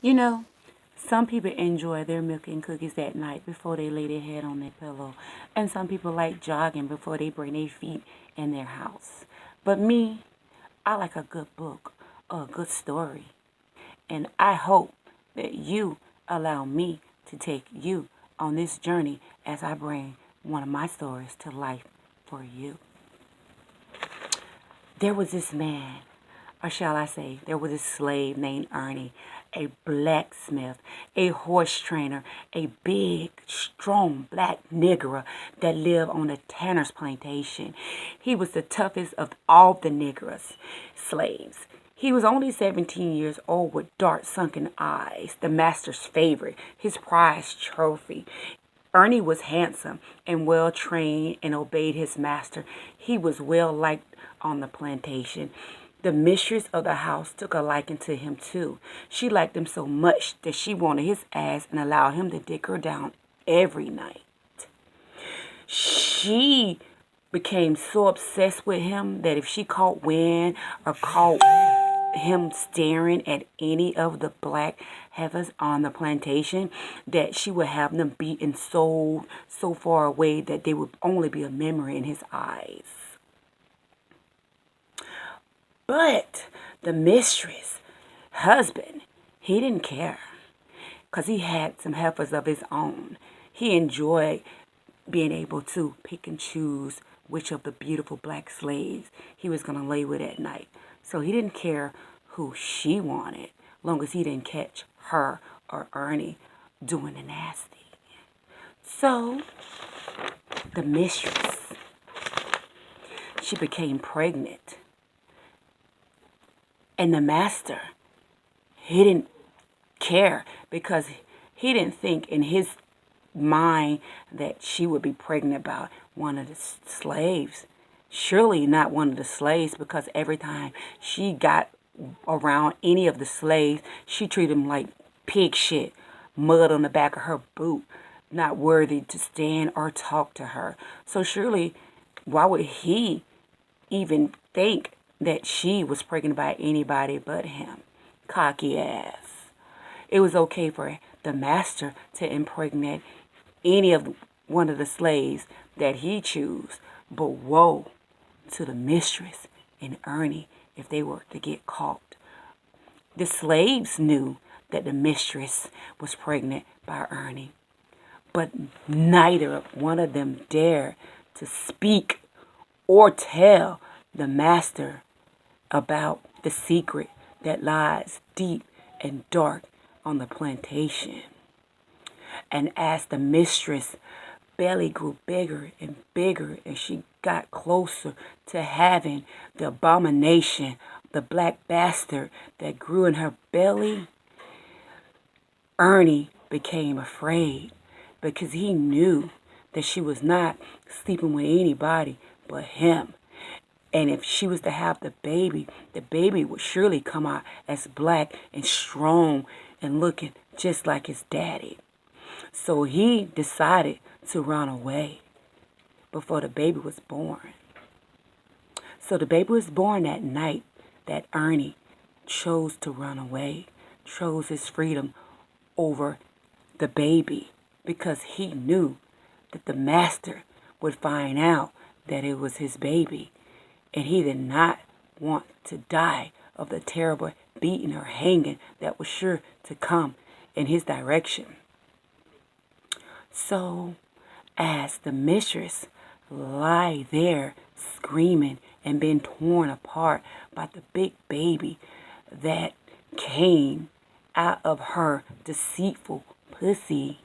You know, some people enjoy their milk and cookies at night before they lay their head on their pillow. And some people like jogging before they bring their feet in their house. But me, I like a good book or a good story. And I hope that you allow me to take you on this journey as I bring one of my stories to life for you. There was this man, or shall I say, there was a slave named Ernie, a blacksmith, a horse trainer, a big, strong black nigger that lived on a tanner's plantation. He was the toughest of all the niggers, slaves. He was only 17 years old with dark sunken eyes, the master's favorite, his prized trophy. Ernie was handsome and well trained and obeyed his master. He was well liked on the plantation. The mistress of the house took a liking to him too. She liked him so much that she wanted his ass and allowed him to dick her down every night. She became so obsessed with him that if she caught wind or caught him staring at any of the black heifers on the plantation, that she would have them beaten so far away that they would only be a memory in his eyes. But the mistress, husband, he didn't care because he had some heifers of his own. He enjoyed being able to pick and choose which of the beautiful black slaves he was going to lay with at night. So he didn't care who she wanted, long as he didn't catch her or Ernie doing the nasty. So the mistress, she became pregnant. And the master, he didn't care because he didn't think in his mind that she would be pregnant by one of the slaves. Surely not one of the slaves, because every time she got around any of the slaves, she treated them like pig shit, mud on the back of her boot, not worthy to stand or talk to her. So surely, why would he even think that she was pregnant by anybody but him? Cocky ass. It was okay for the master to impregnate any of one of the slaves that he chose, but woe to the mistress and Ernie if they were to get caught. The slaves knew that the mistress was pregnant by Ernie, but neither one of them dared to speak or tell the master about the secret that lies deep and dark on the plantation. And as the mistress' belly grew bigger and bigger, and she got closer to having the abomination, the black bastard that grew in her belly, Ernie became afraid because he knew that she was not sleeping with anybody but him. And if she was to have the baby would surely come out as black and strong and looking just like his daddy. So he decided to run away before the baby was born. So the baby was born that night that Ernie chose to run away, chose his freedom over the baby, because he knew that the master would find out that it was his baby, and he did not want to die of the terrible beating or hanging that was sure to come in his direction. So as the mistress lie there screaming and being torn apart by the big baby that came out of her deceitful pussy,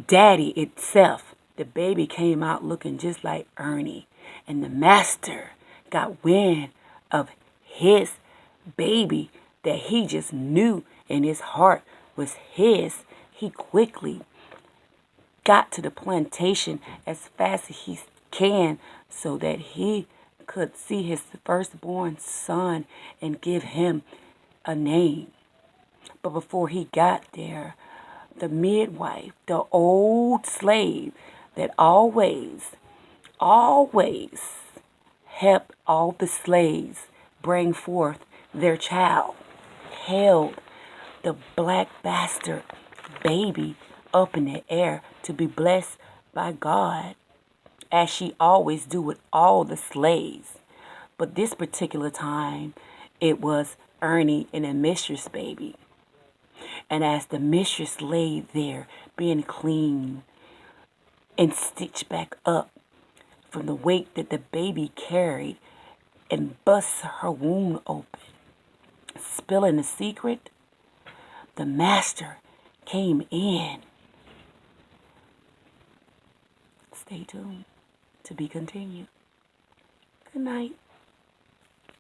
daddy itself, the baby came out looking just like Ernie. And the master got wind of his baby that he just knew in his heart was his. He quickly got to the plantation as fast as he can so that he could see his firstborn son and give him a name. But before he got there, the midwife, the old slave that always helped all the slaves bring forth their child, held the black bastard baby up in the air to be blessed by God, as she always do with all the slaves. But this particular time, it was Ernie and the mistress baby. And as the mistress lay there being cleaned and stitched back up from the weight that the baby carried, and bust her wound open, spilling the secret, the master came in. Stay tuned to be continued. Good night.